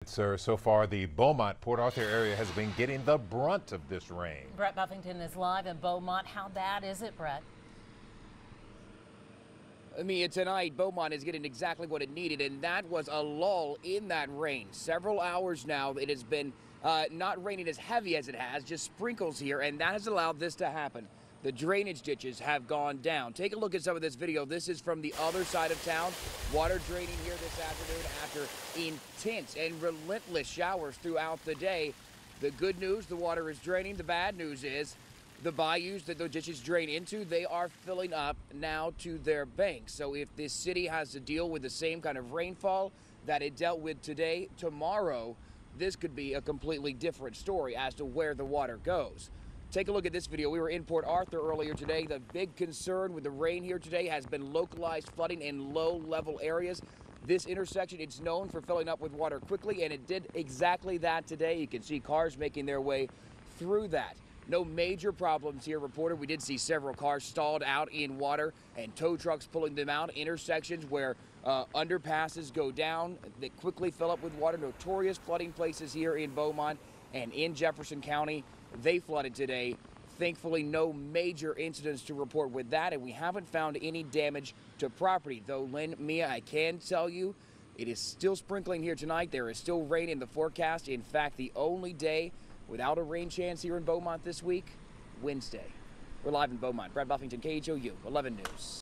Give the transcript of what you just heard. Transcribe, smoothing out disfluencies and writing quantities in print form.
Sir, so far the Beaumont, Port Arthur area has been getting the brunt of this rain. Brett Buffington is live in Beaumont. How bad is it, Brett? Mia, tonight Beaumont is getting exactly what it needed, and that was a lull in that rain. Several hours now it has been not raining as heavy as it has, just sprinkles here, and that has allowed this to happen. The drainage ditches have gone down. Take a look at some of this video. This is from the other side of town. Water draining here this afternoon after intense and relentless showers throughout the day. The good news, the water is draining. The bad news is the bayous that the ditches drain into, they are filling up now to their banks. So if this city has to deal with the same kind of rainfall that it dealt with today, tomorrow, this could be a completely different story as to where the water goes. Take a look at this video. We were in Port Arthur earlier today. The big concern with the rain here today has been localized flooding in low-level areas. This intersection, it's known for filling up with water quickly, and it did exactly that today. You can see cars making their way through that. No major problems here reported. We did see several cars stalled out in water and tow trucks pulling them out. Intersections where underpasses go down that quickly fill up with water. Notorious flooding places here in Beaumont and in Jefferson County. They flooded today. Thankfully, no major incidents to report with that, and we haven't found any damage to property. Though, Lynn, Mia, I can tell you, it is still sprinkling here tonight. There is still rain in the forecast. In fact, the only day without a rain chance here in Beaumont this week, Wednesday. We're live in Beaumont. Brett Buffington, KHOU 11 News.